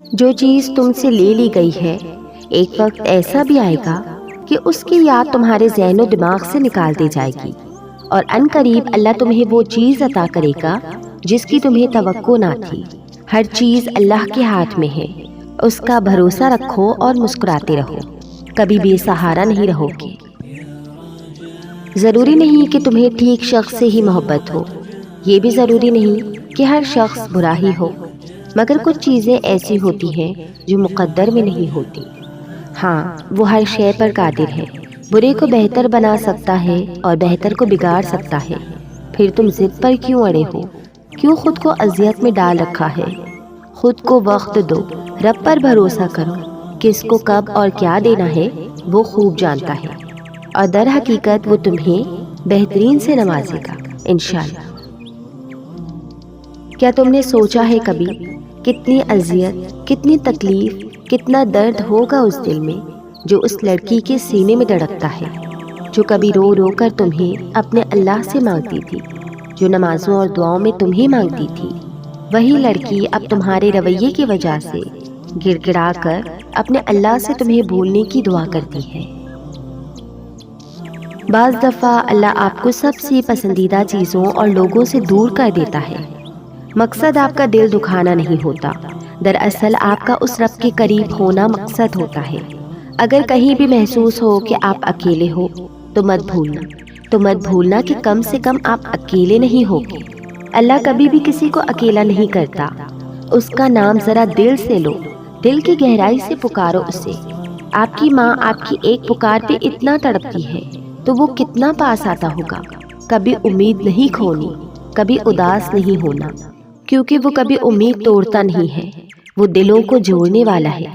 جو چیز تم سے لے لی گئی ہے، ایک وقت ایسا بھی آئے گا کہ اس کی یاد تمہارے ذہن و دماغ سے نکال دی جائے گی، اور ان قریب اللہ تمہیں وہ چیز عطا کرے گا جس کی تمہیں توقع نہ تھی۔ ہر چیز اللہ کے ہاتھ میں ہے، اس کا بھروسہ رکھو اور مسکراتے رہو، کبھی بے سہارا نہیں رہو گے۔ ضروری نہیں کہ تمہیں ٹھیک شخص سے ہی محبت ہو، یہ بھی ضروری نہیں کہ ہر شخص برا ہی ہو، مگر کچھ چیزیں ایسی ہوتی ہیں جو مقدر میں نہیں ہوتی۔ ہاں، وہ ہر شے پر قادر ہے، برے کو بہتر بنا سکتا ہے اور بہتر کو بگاڑ سکتا ہے۔ پھر تم ضد پر کیوں اڑے ہو؟ کیوں خود کو اذیت میں ڈال رکھا ہے؟ خود کو وقت دو، رب پر بھروسہ کرو، کس کو کب اور کیا دینا ہے وہ خوب جانتا ہے، اور در حقیقت وہ تمہیں بہترین سے نوازے گا انشاءاللہ۔ کیا تم نے سوچا ہے کبھی کتنی اذیت، کتنی تکلیف، کتنا درد ہوگا اس دل میں جو اس لڑکی کے سینے میں دھڑکتا ہے، جو کبھی رو رو کر تمہیں اپنے اللہ سے مانگتی تھی، جو نمازوں اور دعاؤں میں تمہیں مانگتی تھی؟ وہی لڑکی اب تمہارے رویے کی وجہ سے گڑ گڑا کر اپنے اللہ سے تمہیں بھولنے کی دعا کرتی ہے۔ بعض دفعہ اللہ آپ کو سب سے پسندیدہ چیزوں اور لوگوں سے دور کر دیتا ہے۔ مقصد آپ کا دل دکھانا نہیں ہوتا، دراصل آپ کا اس رب کے قریب ہونا مقصد ہوتا ہے۔ اگر کہیں بھی محسوس ہو کہ آپ اکیلے ہو تو مت بھولنا کہ کم سے کم آپ اکیلے نہیں ہوگے۔ اللہ کبھی بھی کسی کو اکیلا نہیں کرتا۔ اس کا نام ذرا دل سے لو، دل کی گہرائی سے پکارو اسے۔ آپ کی ماں آپ کی ایک پکار پہ اتنا تڑپتی ہے تو وہ کتنا پاس آتا ہوگا۔ کبھی امید نہیں کھونی، کبھی اداس نہیں ہونا، کیونکہ وہ کبھی امید توڑتا نہیں ہے، وہ دلوں کو جوڑنے والا ہے۔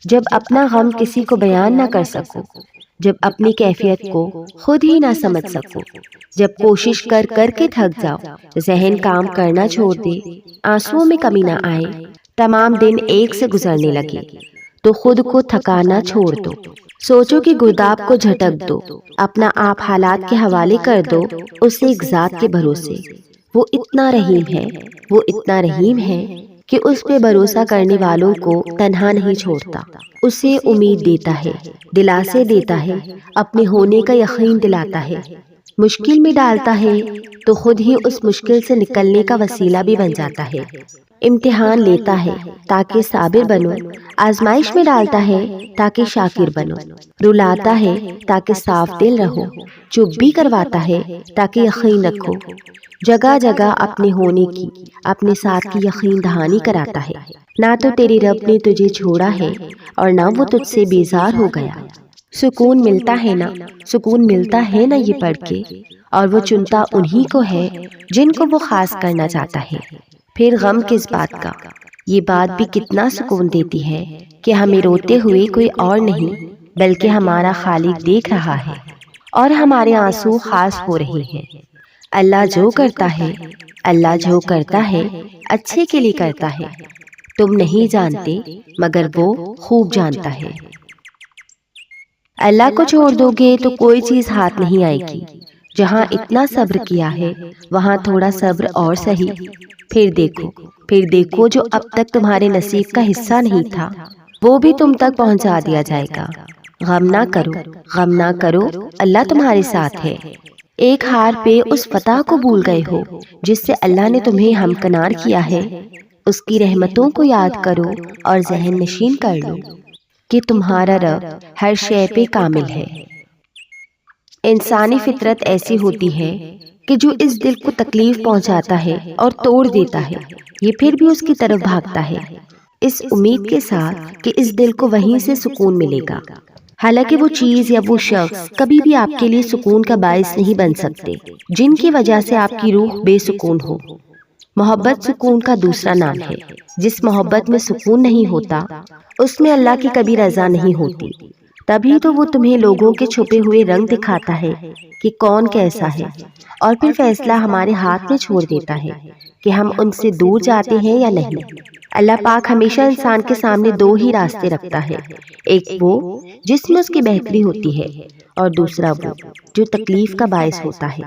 جب اپنا غم کسی کو بیان نہ کر سکو، جب اپنی کیفیت کو خود ہی نہ سمجھ سکو، جب کوشش کر کر کے تھک جاؤ، ذہن کام کرنا چھوڑ دے، آنسوؤں میں کمی نہ آئے، تمام دن ایک سے گزرنے لگے، تو خود کو تھکانا چھوڑ دو، سوچو کہ گرداب کو جھٹک دو، اپنا آپ حالات کے حوالے کر دو اسے ایک ذات کے بھروسے۔ وہ اتنا رحیم ہے کہ اس پہ بھروسہ کرنے والوں کو تنہا نہیں چھوڑتا، اسے امید دیتا ہے، دلاسے دیتا ہے، اپنے ہونے کا یقین دلاتا ہے، مشکل میں ڈالتا ہے تو خود ہی اس مشکل سے نکلنے کا وسیلہ بھی بن جاتا ہے، امتحان لیتا ہے تاکہ صابر بنو، آزمائش میں ڈالتا ہے تاکہ شاکر بنو، رلاتا ہے تاکہ صاف دل رہو، چپ بھی کرواتا ہے تاکہ یقین رکھو، جگہ جگہ اپنے ہونے کی، اپنے ساتھ کی یقین دہانی کراتا ہے۔ نہ تو تیرے رب نے تجھے چھوڑا ہے اور نہ وہ تجھ سے بیزار ہو گیا۔ سکون ملتا ہے نا یہ پڑھ کے، اور وہ چنتا انہی کو ہے جن کو وہ خاص کرنا چاہتا ہے۔ پھر غم کس بات کا؟ یہ بات بھی کتنا سکون دیتی ہے کہ ہمیں روتے ہوئے کوئی اور نہیں بلکہ ہمارا خالق دیکھ رہا ہے، اور ہمارے آنسو خاص ہو رہے ہیں۔ اللہ جو کرتا ہے اچھے کے لیے کرتا ہے، تم نہیں جانتے مگر وہ خوب جانتا ہے۔ اللہ کو چھوڑ دو گے تو کوئی چیز ہاتھ نہیں آئے گی۔ جہاں اتنا صبر کیا ہے وہاں تھوڑا صبر اور سہی، پھر دیکھو جو اب تک تمہارے نصیب کا حصہ نہیں تھا وہ بھی تم تک پہنچا دیا جائے گا۔ غم نہ کرو، اللہ تمہارے ساتھ ہے۔ ایک ہار پہ اس فتح کو بھول گئے ہو جس سے اللہ نے تمہیں ہمکنار کیا ہے، اس کی رحمتوں کو یاد کرو اور ذہن نشین کر لو کہ تمہارا رب ہر شے پہ کامل ہے۔ انسانی فطرت ایسی ہوتی ہے کہ جو اس دل کو تکلیف پہنچاتا ہے اور توڑ دیتا ہے، یہ پھر بھی اس کی طرف بھاگتا ہے، اس امید کے ساتھ کہ اس دل کو وہیں سے سکون ملے گا، حالانکہ وہ چیز یا وہ شخص کبھی بھی آپ کے لیے سکون کا باعث نہیں بن سکتے، جن کی وجہ سے آپ کی روح بے سکون ہو۔ محبت سکون کا دوسرا نام ہے۔ جس محبت میں سکون نہیں ہوتا اس میں اللہ کی کبھی رضا نہیں ہوتی، تبھی تو وہ تمہیں لوگوں کے چھپے ہوئے رنگ دکھاتا ہے کہ کون کیسا ہے، اور پھر فیصلہ ہمارے ہاتھ میں چھوڑ دیتا ہے کہ ہم ان سے دور جاتے ہیں یا نہیں۔ اللہ پاک ہمیشہ انسان کے سامنے دو ہی راستے رکھتا ہے، ایک وہ جس میں اس کی بہتری ہوتی ہے، اور دوسرا وہ جو تکلیف کا باعث ہوتا ہے۔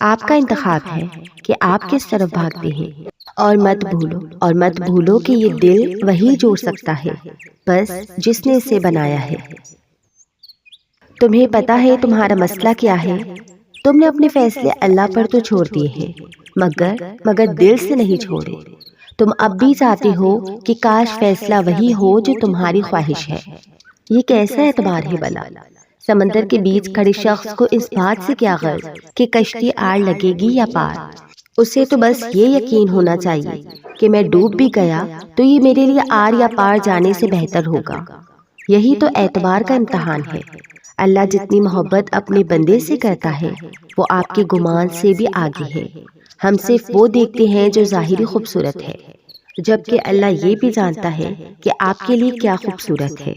آپ کا انتخاب ہے کہ آپ کس طرف بھاگتے ہیں۔ اور مت بھولو کہ یہ دل وہی جوڑ سکتا ہے بس جس نے اسے بنایا ہے۔ تمہیں پتا ہے تمہارا مسئلہ کیا ہے؟ تم نے اپنے فیصلے اللہ پر تو چھوڑ دیے ہیں، مگر دل سے نہیں چھوڑے۔ تم اب بھی چاہتے ہو کہ کاش فیصلہ وہی ہو جو تمہاری خواہش ہے۔ یہ کیسا اعتبار ہے بلا؟ سمندر کے بیچ کھڑے شخص کو اس بات سے کیا غرض کہ کشتی آڑ لگے گی یا پار؟ اسے تو بس یہ یقین ہونا چاہیے کہ میں ڈوب بھی گیا تو یہ میرے لیے آر یا پار جانے سے بہتر ہوگا۔ یہی تو اعتبار کا امتحان ہے۔ اللہ جتنی محبت اپنے بندے سے کرتا ہے وہ آپ کے گمان سے بھی آگے ہے۔ ہم صرف وہ دیکھتے ہیں جو ظاہری خوبصورت ہے، جبکہ اللہ یہ بھی جانتا ہے کہ آپ کے لیے کیا خوبصورت ہے۔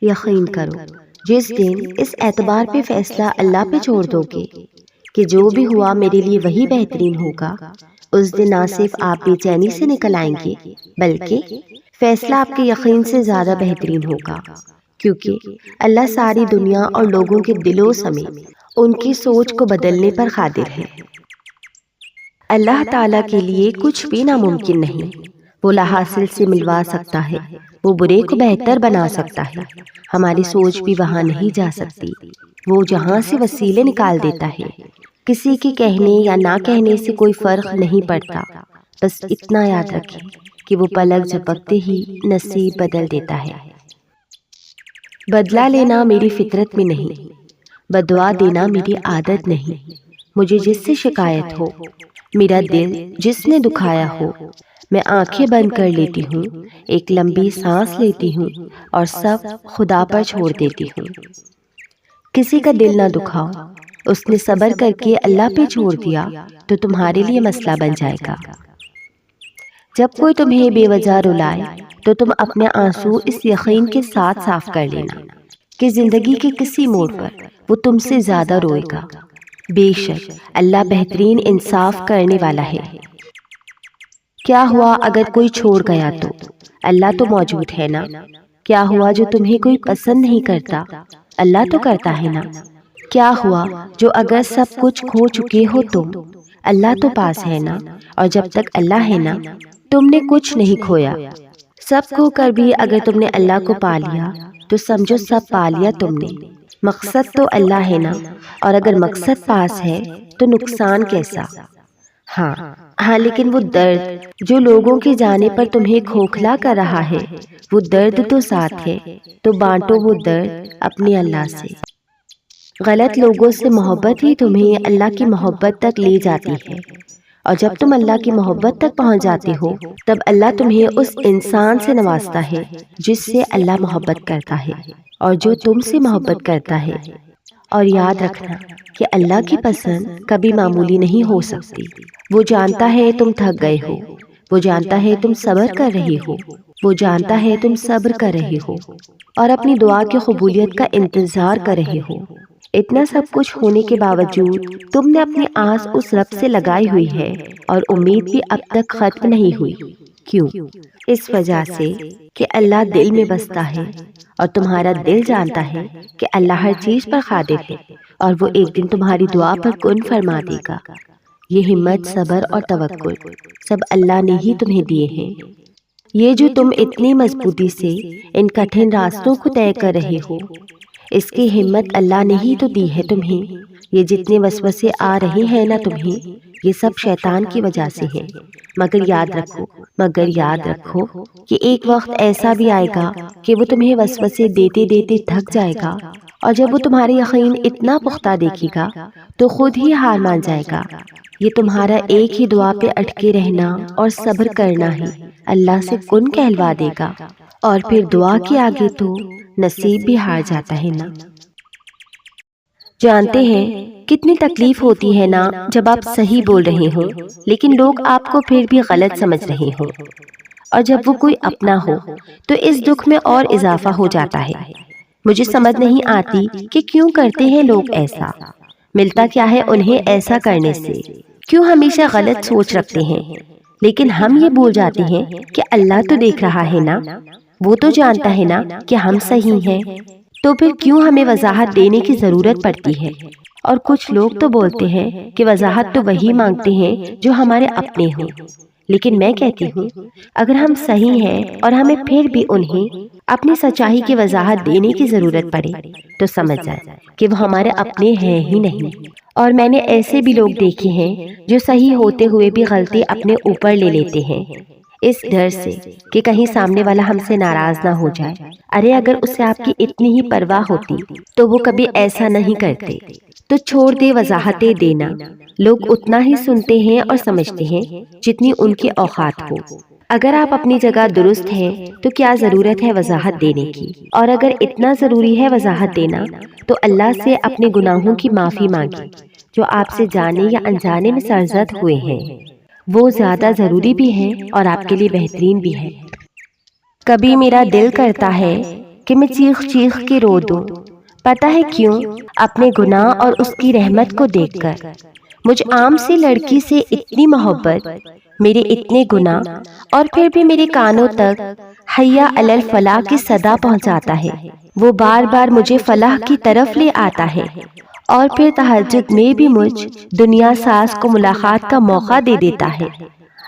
یقین کرو جس دن اس اعتبار پہ فیصلہ اللہ پہ چھوڑ دو گے کہ جو بھی ہوا میرے لیے وہی بہترین ہوگا، اس دن نہ صرف آپ بے چینی سے نکل آئیں گے بلکہ فیصلہ آپ کے یقین سے زیادہ بہترین ہوگا، کیونکہ اللہ ساری دنیا اور لوگوں کے دلوں سمیت ان کی سوچ کو بدلنے پر قادر ہے۔ اللہ تعالیٰ کے لیے کچھ بھی ناممکن نہیں۔ وہ لا حاصل سے ملوا سکتا ہے، وہ برے کو بہتر بنا سکتا ہے۔ ہماری سوچ بھی وہاں نہیں جا سکتی۔ وہ جہاں سے وسیلے نکال دیتا ہے۔ کسی کے کہنے یا نہ کہنے سے کوئی فرق نہیں پڑتا، بس اتنا یاد رکھیں کہ وہ پلک جھپکتے ہی نصیب بدل دیتا ہے۔ بدلہ لینا میری فطرت میں نہیں، بدعا دینا میری عادت نہیں۔ مجھے جس سے شکایت ہو، میرا دل جس نے دکھایا ہو، میں آنکھیں بند کر لیتی ہوں، ایک لمبی سانس لیتی ہوں اور سب خدا پر چھوڑ دیتی ہوں۔ کسی کا دل نہ دکھاؤ، اس نے صبر کر کے اللہ پہ چھوڑ دیا تو تمہارے لیے مسئلہ بن جائے گا۔ جب کوئی تمہیں بے وجہ رلائے تو تم اپنے آنسو اس یقین کے ساتھ صاف کر لینا کہ زندگی کے کسی موڑ پر وہ تم سے زیادہ روئے گا۔ بے شک اللہ بہترین انصاف کرنے والا ہے۔ کیا ہوا اگر کوئی چھوڑ گیا تو اللہ تو موجود ہے نا؟ کیا ہوا جو تمہیں کوئی پسند نہیں کرتا؟ اللہ تو کرتا ہے نا؟ کیا ہوا جو اگر سب کچھ کھو چکے ہو تم؟ اللہ تو پاس ہے نا؟ اور جب تک اللہ ہے نا تم نے کچھ نہیں کھویا۔ سب کھو کر بھی اگر تم نے اللہ کو پا لیا تو سمجھو سب پا لیا تم نے۔ مقصد تو اللہ ہے نا، اور اگر مقصد پاس ہے تو نقصان کیسا؟ ہاں لیکن وہ درد جو لوگوں کے جانے پر تمہیں کھوکھلا کر رہا ہے، وہ درد تو ساتھ ہے، تو بانٹو وہ درد اپنے اللہ سے۔ غلط لوگوں سے محبت ہی تمہیں اللہ کی محبت تک لے جاتی ہے، اور جب تم اللہ کی محبت تک پہنچ جاتے ہو تب اللہ تمہیں اس انسان سے نوازتا ہے جس سے اللہ محبت کرتا ہے اور جو تم سے محبت کرتا ہے۔ اور یاد رکھنا کہ اللہ کی پسند کبھی معمولی نہیں ہو سکتی۔ وہ جانتا ہے تم تھک گئے ہو، وہ جانتا ہے تم صبر کر رہے ہو، وہ جانتا ہے تم صبر کر رہے ہو اور اپنی دعا کی قبولیت کا انتظار کر رہے ہو۔ اتنا سب کچھ ہونے کے باوجود تم نے اپنی آس اس رب سے لگائی ہوئی ہے اور امید بھی اب تک ختم نہیں ہوئی۔ کیوں؟ اس وجہ سے کہ اللہ دل میں بستا ہے اور تمہارا دل جانتا ہے کہ اللہ ہر چیز پر قادر ہے اور وہ ایک دن تمہاری دعا پر کن فرما دے گا۔ یہ ہمت، صبر اور توکل سب اللہ نے ہی تمہیں دیے ہیں۔ یہ جو تم اتنی مضبوطی سے ان کٹھن راستوں کو طے کر رہے ہو، اس کی ہمت اللہ نے ہی تو دی ہے تمہیں۔ یہ جتنے وسوسے آ رہے ہیں نا تمہیں، یہ سب شیطان کی وجہ سے ہے۔ مگر یاد رکھو کہ ایک وقت ایسا بھی آئے گا کہ وہ تمہیں وسوسے دیتے دیتے تھک جائے گا، اور جب وہ تمہارے یقین اتنا پختہ دیکھے گا تو خود ہی ہار مان جائے گا۔ یہ تمہارا ایک ہی دعا پہ اٹکے رہنا اور صبر کرنا ہی اللہ سے کن کہلوا دے گا، اور پھر دعا کے آگے تو نصیب بھی ہار جاتا ہے نا۔ جانتے ہیں کتنی تکلیف ہوتی ہے نا جب آپ صحیح بول رہے ہوں لیکن لوگ آپ کو پھر بھی غلط سمجھ رہے ہوں، اور جب وہ کوئی اپنا ہو تو اس دکھ میں اور اضافہ ہو جاتا ہے۔ مجھے سمجھ نہیں آتی کہ کیوں کرتے ہیں لوگ ایسا، ملتا کیا ہے انہیں ایسا کرنے سے؟ کیوں ہمیشہ غلط سوچ رکھتے ہیں؟ لیکن ہم یہ بھول جاتے ہیں کہ اللہ تو دیکھ رہا ہے نا، وہ تو جانتا ہے نا کہ ہم صحیح ہیں۔ تو پھر کیوں ہمیں وضاحت دینے کی ضرورت پڑتی ہے؟ اور کچھ لوگ تو بولتے ہیں کہ وضاحت تو وہی مانگتے ہیں جو ہمارے اپنے ہوں، لیکن میں کہتی ہوں اگر ہم صحیح ہیں اور ہمیں پھر بھی انہیں اپنی سچائی کی وضاحت دینے کی ضرورت پڑے تو سمجھ جائیں کہ وہ ہمارے اپنے ہیں ہی نہیں۔ اور میں نے ایسے بھی لوگ دیکھے ہیں جو صحیح ہوتے ہوئے بھی غلطی اپنے اوپر لے لیتے ہیں، اس ڈر سے کہ کہیں سامنے والا ہم سے ناراض نہ ہو جائے۔ ارے اگر اسے آپ کی اتنی ہی پرواہ ہوتی تو وہ کبھی ایسا نہیں کرتے۔ تو چھوڑ دے وضاحتیں دینا، لوگ اتنا ہی سنتے ہیں اور سمجھتے ہیں جتنی ان کی اوقات ہو۔ اگر آپ اپنی جگہ درست ہیں تو کیا ضرورت ہے وضاحت دینے کی؟ اور اگر اتنا ضروری ہے وضاحت دینا تو اللہ سے اپنے گناہوں کی معافی مانگیں جو آپ سے جانے یا انجانے میں سرزد ہوئے ہیں، وہ زیادہ ضروری بھی ہیں اور آپ کے لیے بہترین بھی ہے۔ کبھی میرا دل کرتا ہے کہ میں چیخ چیخ کے رو دوں، پتہ ہے کیوں؟ اپنے گناہ اور اس کی رحمت کو دیکھ کر۔ مجھ عام سی لڑکی سے اتنی محبت، میرے اتنے گناہ، اور پھر بھی میرے کانوں تک حیا علی الفلاح کی صدا پہنچاتا ہے۔ وہ بار بار مجھے فلاح کی طرف لے آتا ہے، اور پھر تہجد میں بھی مجھ دنیا ساز کو ملاقات کا موقع دے دیتا ہے۔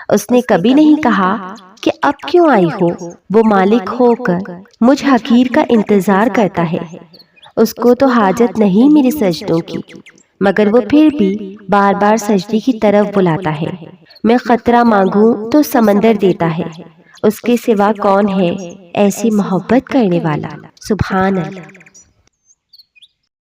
اس نے کبھی نہیں کہا کہ اب کیوں آئی ہو، وہ مالک ہو کر مجھ حقیر کا انتظار کرتا ہے۔ اس کو تو حاجت نہیں میرے سجدوں کی، مگر وہ پھر بھی بار بار سجدے کی طرف بلاتا ہے۔ میں قطرہ مانگوں تو سمندر دیتا ہے، اس کے سوا کون ہے ایسی محبت کرنے والا؟ سبحان اللہ۔